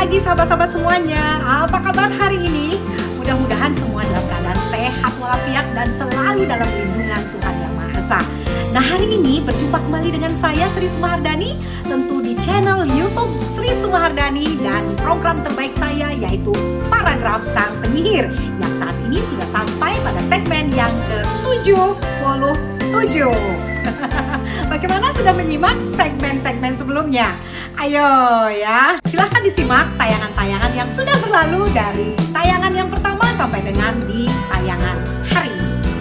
pagi sahabat-sahabat semuanya. Apa kabar hari ini? Mudah-mudahan semua dalam keadaan sehat walafiat dan selalu dalam lindungan Tuhan Yang Maha Esa. Nah, hari ini berjumpa kembali dengan saya Sri Sumahardani, tentu di channel YouTube Sri Sumahardani dan program terbaik saya yaitu Paragraf Sang Penyihir yang saat ini sudah sampai pada segmen yang ke-77. Bagaimana, sudah menyimak segmen-segmen sebelumnya? Ayo ya, silahkan disimak tayangan-tayangan yang sudah berlalu dari tayangan yang pertama sampai dengan di tayangan hari ini.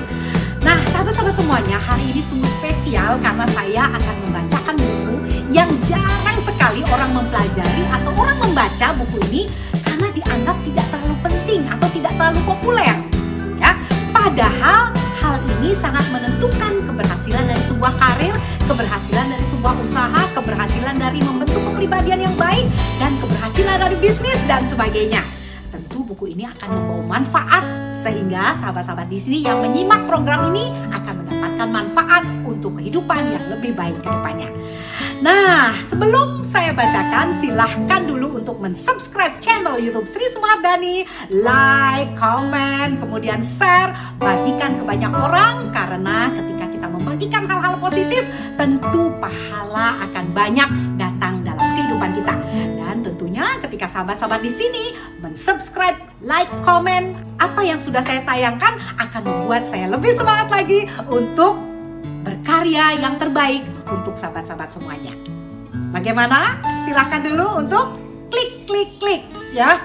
Nah, sahabat-sahabat semuanya, hari ini sungguh spesial karena saya akan membacakan buku yang jarang sekali orang mempelajari atau orang membaca buku ini karena dianggap tidak terlalu penting atau tidak terlalu populer. Ya, padahal hal ini sangat menentukan keberhasilan dari sebuah karir, keberhasilan dari sebuah usaha, keberhasilan dari membentuk kepribadian yang baik, dan keberhasilan dari bisnis dan sebagainya. Tentu buku ini akan membawa manfaat sehingga sahabat-sahabat di sini yang menyimak program ini akan mendapatkan manfaat untuk kehidupan yang lebih baik ke depannya. Nah, sebelum saya bacakan, silahkan dulu untuk mensubscribe channel YouTube Sri Sumahardani, like, comment, kemudian share, bagikan ke banyak orang karena ketika kita membagikan hal-hal positif, tentu pahala akan banyak datang dalam kehidupan kita. Dan tentunya ketika sahabat-sahabat di sini mensubscribe, like, comment, apa yang sudah saya tayangkan akan membuat saya lebih semangat lagi untuk berkarya yang terbaik untuk sahabat-sahabat semuanya. Bagaimana? Silahkan dulu untuk klik ya,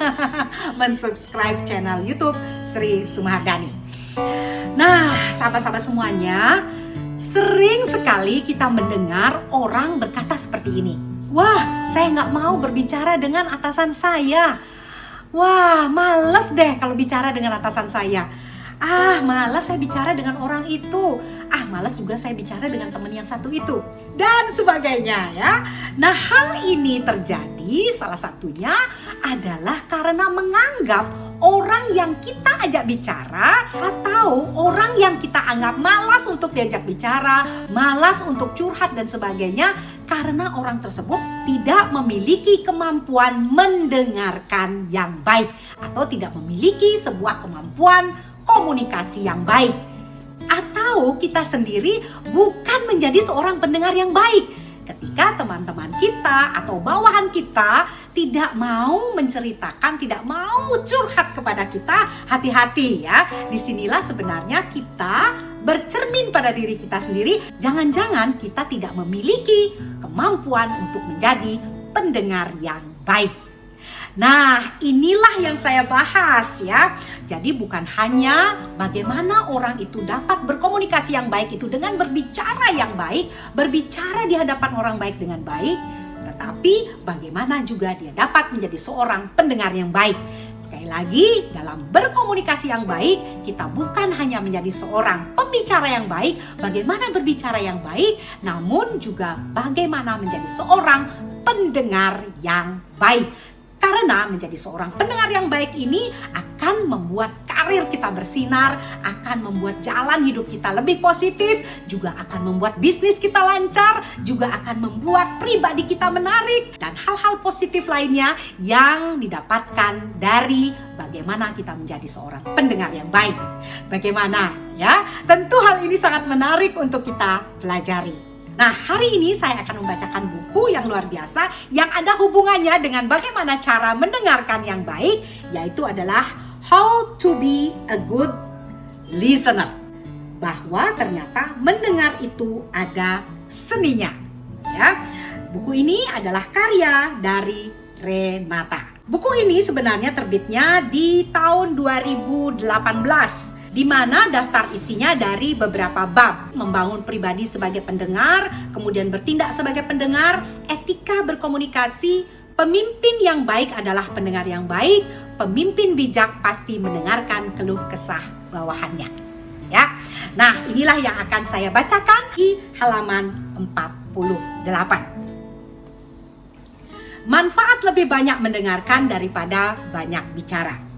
mensubscribe channel YouTube Sri Sumahardani. Nah, sahabat-sahabat semuanya, sering sekali kita mendengar orang berkata seperti ini. Wah, saya nggak mau berbicara dengan atasan saya. Wah, males deh kalau bicara dengan atasan saya. Ah, malas saya bicara dengan orang itu. Ah, malas juga saya bicara dengan teman yang satu itu. Dan sebagainya ya. Nah, hal ini terjadi salah satunya adalah karena menganggap orang yang kita ajak bicara atau orang yang kita anggap malas untuk diajak bicara, malas untuk curhat dan sebagainya, karena orang tersebut tidak memiliki kemampuan mendengarkan yang baik atau tidak memiliki sebuah kemampuan komunikasi yang baik, atau kita sendiri bukan menjadi seorang pendengar yang baik. Ketika teman-teman kita atau bawahan kita tidak mau menceritakan, tidak mau curhat kepada kita, hati-hati ya. Disinilah sebenarnya kita bercermin pada diri kita sendiri. Jangan-jangan kita tidak memiliki kemampuan untuk menjadi pendengar yang baik. Nah, inilah yang saya bahas ya. Jadi bukan hanya bagaimana orang itu dapat berkomunikasi yang baik itu dengan berbicara yang baik, berbicara di hadapan orang baik dengan baik, tetapi bagaimana juga dia dapat menjadi seorang pendengar yang baik. Sekali lagi, dalam berkomunikasi yang baik, kita bukan hanya menjadi seorang pembicara yang baik, bagaimana berbicara yang baik, namun juga bagaimana menjadi seorang pendengar yang baik. Karena menjadi seorang pendengar yang baik ini akan membuat karir kita bersinar, akan membuat jalan hidup kita lebih positif, juga akan membuat bisnis kita lancar, juga akan membuat pribadi kita menarik, dan hal-hal positif lainnya yang didapatkan dari bagaimana kita menjadi seorang pendengar yang baik. Bagaimana ya? Tentu hal ini sangat menarik untuk kita pelajari. Nah, hari ini saya akan membacakan buku yang luar biasa yang ada hubungannya dengan bagaimana cara mendengarkan yang baik, yaitu adalah How to be a Good Listener. Bahwa ternyata mendengar itu ada seninya. Ya, buku ini adalah karya dari Renata. Buku ini sebenarnya terbitnya di tahun 2018. Di mana daftar isinya dari beberapa bab, membangun pribadi sebagai pendengar, kemudian bertindak sebagai pendengar, etika berkomunikasi, pemimpin yang baik adalah pendengar yang baik, pemimpin bijak pasti mendengarkan keluh kesah bawahannya. Ya, nah inilah yang akan saya bacakan di halaman 48. Manfaat lebih banyak mendengarkan daripada banyak bicara.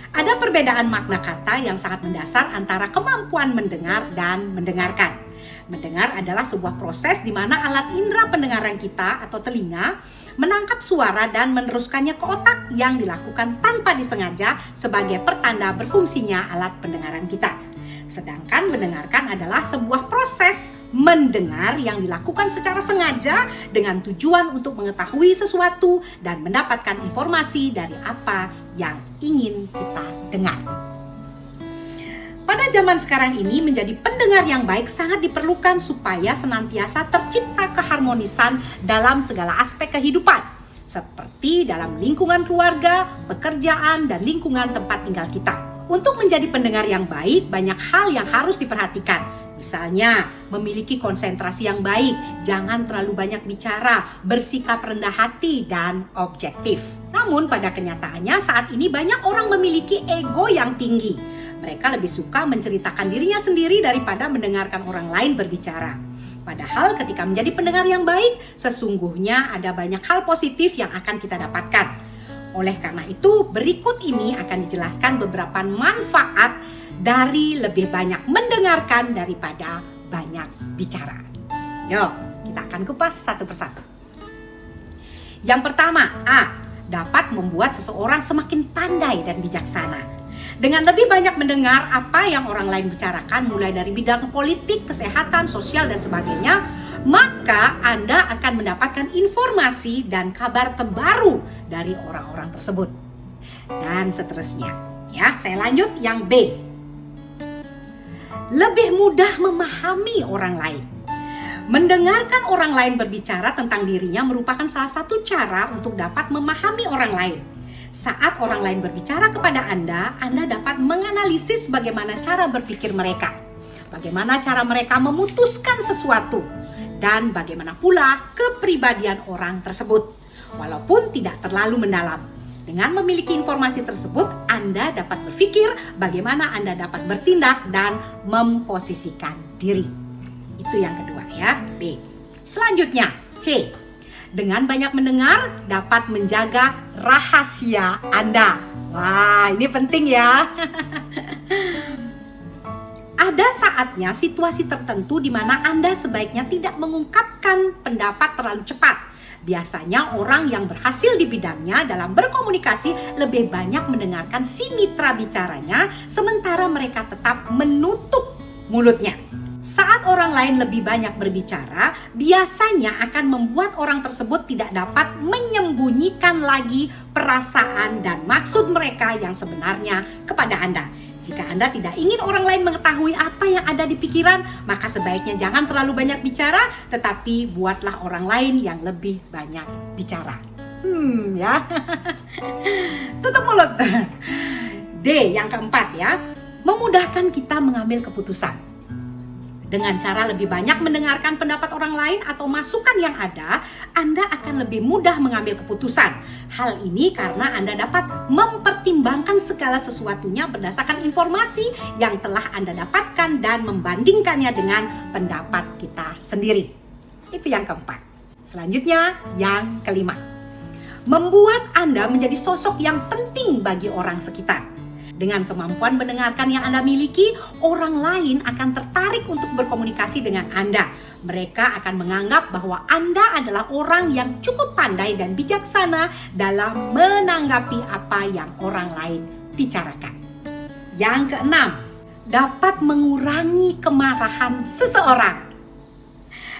Ada perbedaan makna kata yang sangat mendasar antara kemampuan mendengar dan mendengarkan. Mendengar adalah sebuah proses di mana alat indera pendengaran kita atau telinga menangkap suara dan meneruskannya ke otak yang dilakukan tanpa disengaja sebagai pertanda berfungsinya alat pendengaran kita. Sedangkan mendengarkan adalah sebuah proses mendengar yang dilakukan secara sengaja dengan tujuan untuk mengetahui sesuatu dan mendapatkan informasi dari apa yang ingin kita dengar. Pada zaman sekarang ini, menjadi pendengar yang baik sangat diperlukan supaya senantiasa tercipta keharmonisan dalam segala aspek kehidupan, seperti dalam lingkungan keluarga, pekerjaan, dan lingkungan tempat tinggal kita. Untuk menjadi pendengar yang baik, banyak hal yang harus diperhatikan. Misalnya, memiliki konsentrasi yang baik, jangan terlalu banyak bicara, bersikap rendah hati, dan objektif. Namun pada kenyataannya saat ini banyak orang memiliki ego yang tinggi. Mereka lebih suka menceritakan dirinya sendiri daripada mendengarkan orang lain berbicara. Padahal ketika menjadi pendengar yang baik, sesungguhnya ada banyak hal positif yang akan kita dapatkan. Oleh karena itu, berikut ini akan dijelaskan beberapa manfaat dari lebih banyak mendengarkan daripada banyak bicara. Yuk, kita akan kupas satu persatu. Yang pertama, A. Dapat membuat seseorang semakin pandai dan bijaksana. Dengan lebih banyak mendengar apa yang orang lain bicarakan, mulai dari bidang politik, kesehatan, sosial, dan sebagainya, maka Anda akan mendapatkan informasi dan kabar terbaru dari orang-orang tersebut. Dan seterusnya. Ya, saya lanjut yang B. Lebih mudah memahami orang lain. Mendengarkan orang lain berbicara tentang dirinya merupakan salah satu cara untuk dapat memahami orang lain. Saat orang lain berbicara kepada Anda dapat menganalisis bagaimana cara berpikir mereka, bagaimana cara mereka memutuskan sesuatu, dan bagaimana pula kepribadian orang tersebut, walaupun tidak terlalu mendalam. Dengan memiliki informasi tersebut, Anda dapat berpikir bagaimana Anda dapat bertindak dan memposisikan diri. Itu yang kedua ya, B. Selanjutnya, C. Dengan banyak mendengar dapat menjaga rahasia Anda. Wah, ini penting ya. Ada saatnya situasi tertentu di mana Anda sebaiknya tidak mengungkapkan pendapat terlalu cepat. Biasanya orang yang berhasil di bidangnya dalam berkomunikasi lebih banyak mendengarkan si mitra bicaranya, sementara mereka tetap menutup mulutnya. Saat orang lain lebih banyak berbicara, biasanya akan membuat orang tersebut tidak dapat menyembunyikan lagi perasaan dan maksud mereka yang sebenarnya kepada Anda. Jika Anda tidak ingin orang lain mengetahui apa yang ada di pikiran, maka sebaiknya jangan terlalu banyak bicara, tetapi buatlah orang lain yang lebih banyak bicara. Ya. Tutup mulut. D, yang keempat ya. Memudahkan kita mengambil keputusan. Dengan cara lebih banyak mendengarkan pendapat orang lain atau masukan yang ada, Anda akan lebih mudah mengambil keputusan. Hal ini karena Anda dapat mempertimbangkan segala sesuatunya berdasarkan informasi yang telah Anda dapatkan dan membandingkannya dengan pendapat kita sendiri. Itu yang keempat. Selanjutnya, yang kelima. Membuat Anda menjadi sosok yang penting bagi orang sekitar. Dengan kemampuan mendengarkan yang Anda miliki, orang lain akan tertarik untuk berkomunikasi dengan Anda. Mereka akan menganggap bahwa Anda adalah orang yang cukup pandai dan bijaksana dalam menanggapi apa yang orang lain bicarakan. Yang keenam, dapat mengurangi kemarahan seseorang.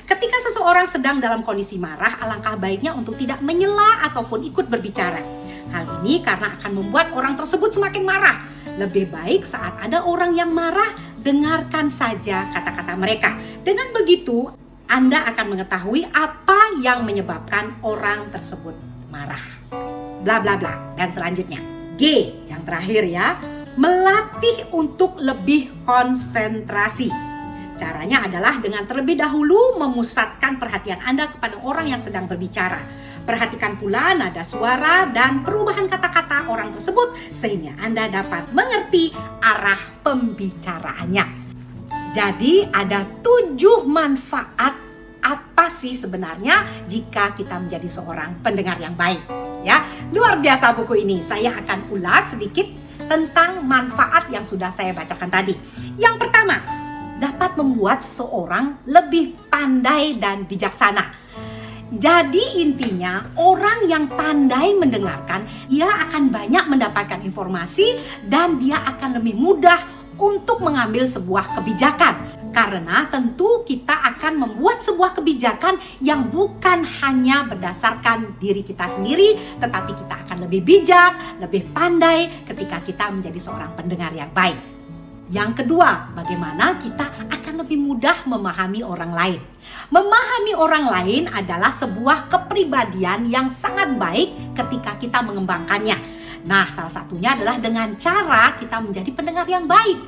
Ketika seseorang sedang dalam kondisi marah, alangkah baiknya untuk tidak menyela ataupun ikut berbicara. Hal ini karena akan membuat orang tersebut semakin marah. Lebih baik saat ada orang yang marah, dengarkan saja kata-kata mereka. Dengan begitu, Anda akan mengetahui apa yang menyebabkan orang tersebut marah. Bla bla bla. Dan selanjutnya, G, yang terakhir ya, melatih untuk lebih konsentrasi. Caranya adalah dengan terlebih dahulu memusatkan perhatian Anda kepada orang yang sedang berbicara. Perhatikan pula nada suara dan perubahan kata-kata orang tersebut sehingga Anda dapat mengerti arah pembicaraannya. Jadi ada 7 manfaat apa sih sebenarnya jika kita menjadi seorang pendengar yang baik. Ya, luar biasa buku ini. Saya akan ulas sedikit tentang manfaat yang sudah saya bacakan tadi. Yang pertama, dapat membuat seseorang lebih pandai dan bijaksana. Jadi intinya, orang yang pandai mendengarkan, dia akan banyak mendapatkan informasi dan dia akan lebih mudah untuk mengambil sebuah kebijakan. Karena tentu kita akan membuat sebuah kebijakan yang bukan hanya berdasarkan diri kita sendiri, tetapi kita akan lebih bijak, lebih pandai ketika kita menjadi seorang pendengar yang baik. Yang kedua, bagaimana kita akan lebih mudah memahami orang lain. Memahami orang lain adalah sebuah kepribadian yang sangat baik ketika kita mengembangkannya. Nah, salah satunya adalah dengan cara kita menjadi pendengar yang baik.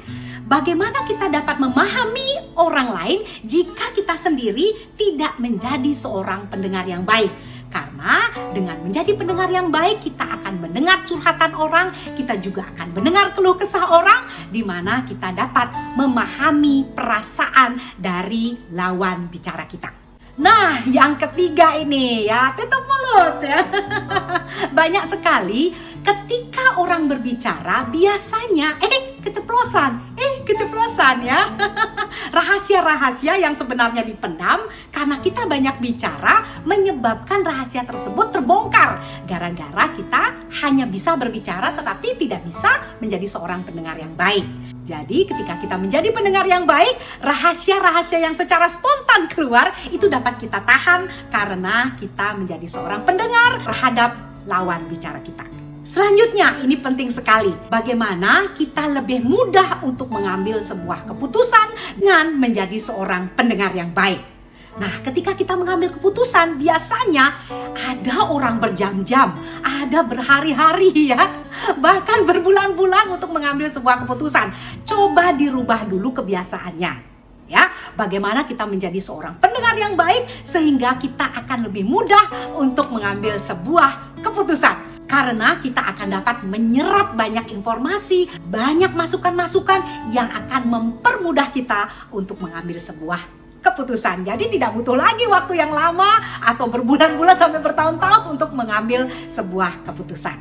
Bagaimana kita dapat memahami orang lain jika kita sendiri tidak menjadi seorang pendengar yang baik? Karena dengan menjadi pendengar yang baik, kita akan mendengar curhatan orang, kita juga akan mendengar keluh kesah orang, di mana kita dapat memahami perasaan dari lawan bicara kita. Nah, yang ketiga ini ya, tutup mulut ya. Banyak sekali ketika orang berbicara biasanya keceplosan ya. Rahasia-rahasia yang sebenarnya dipendam karena kita banyak bicara menyebabkan rahasia tersebut terbongkar gara-gara kita hanya bisa berbicara tetapi tidak bisa menjadi seorang pendengar yang baik. Jadi ketika kita menjadi pendengar yang baik, rahasia-rahasia yang secara spontan keluar itu dapat kita tahan karena kita menjadi seorang pendengar terhadap lawan bicara kita. Selanjutnya, ini penting sekali. Bagaimana kita lebih mudah untuk mengambil sebuah keputusan dengan menjadi seorang pendengar yang baik. Nah, ketika kita mengambil keputusan, biasanya ada orang berjam-jam, ada berhari-hari ya, bahkan berbulan-bulan untuk mengambil sebuah keputusan. Coba dirubah dulu kebiasaannya. Ya, bagaimana kita menjadi seorang pendengar yang baik sehingga kita akan lebih mudah untuk mengambil sebuah keputusan. Karena kita akan dapat menyerap banyak informasi, banyak masukan-masukan yang akan mempermudah kita untuk mengambil sebuah keputusan. Jadi tidak butuh lagi waktu yang lama atau berbulan-bulan sampai bertahun-tahun untuk mengambil sebuah keputusan.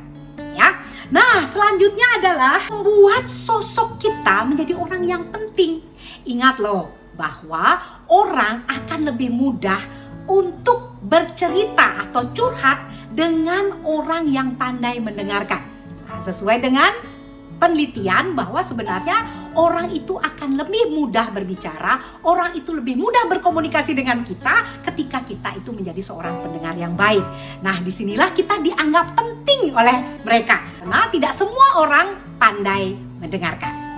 Ya. Nah, selanjutnya adalah membuat sosok kita menjadi orang yang penting. Ingat loh, bahwa orang akan lebih mudah untuk bercerita atau curhat dengan orang yang pandai mendengarkan. Nah, sesuai dengan penelitian bahwa sebenarnya orang itu akan lebih mudah berbicara, orang itu lebih mudah berkomunikasi dengan kita ketika kita itu menjadi seorang pendengar yang baik. Nah, disinilah kita dianggap penting oleh mereka karena tidak semua orang pandai mendengarkan.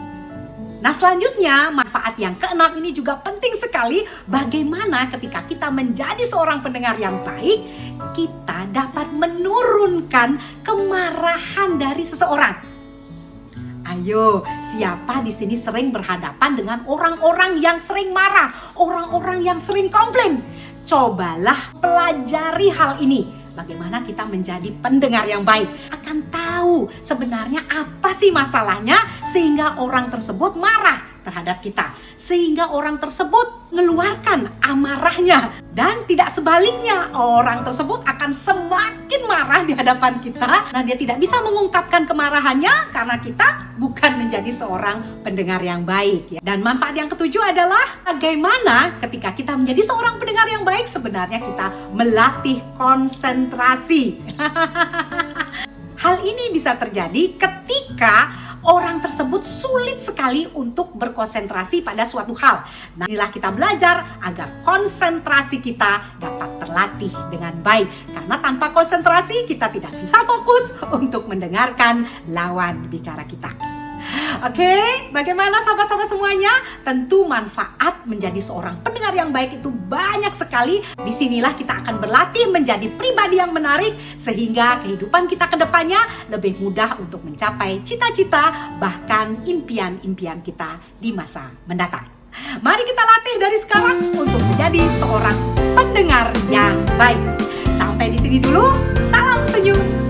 Nah, selanjutnya manfaat yang keenam ini juga penting sekali. Bagaimana ketika kita menjadi seorang pendengar yang baik, kita dapat menurunkan kemarahan dari seseorang. Ayo, siapa di sini sering berhadapan dengan orang-orang yang sering marah, orang-orang yang sering komplain? Cobalah pelajari hal ini. Bagaimana kita menjadi pendengar yang baik, akan tahu sebenarnya apa sih masalahnya sehingga orang tersebut marah terhadap kita, sehingga orang tersebut mengeluarkan amarahnya, dan tidak sebaliknya orang tersebut akan semakin marah di hadapan kita. Nah, dia tidak bisa mengungkapkan kemarahannya karena kita bukan menjadi seorang pendengar yang baik ya. Dan manfaat yang ketujuh adalah bagaimana ketika kita menjadi seorang pendengar yang baik, sebenarnya kita melatih konsentrasi. Hal ini bisa terjadi ketika orang tersebut sulit sekali untuk berkonsentrasi pada suatu hal. Nah, inilah kita belajar agar konsentrasi kita dapat terlatih dengan baik. Karena tanpa konsentrasi kita tidak bisa fokus untuk mendengarkan lawan bicara kita. Oke, bagaimana sahabat-sahabat semuanya? Tentu manfaat menjadi seorang pendengar yang baik itu banyak sekali. Disinilah kita akan berlatih menjadi pribadi yang menarik sehingga kehidupan kita ke depannya lebih mudah untuk mencapai cita-cita bahkan impian-impian kita di masa mendatang. Mari kita latih dari sekarang untuk menjadi seorang pendengar yang baik. Sampai di sini dulu. Salam senyum.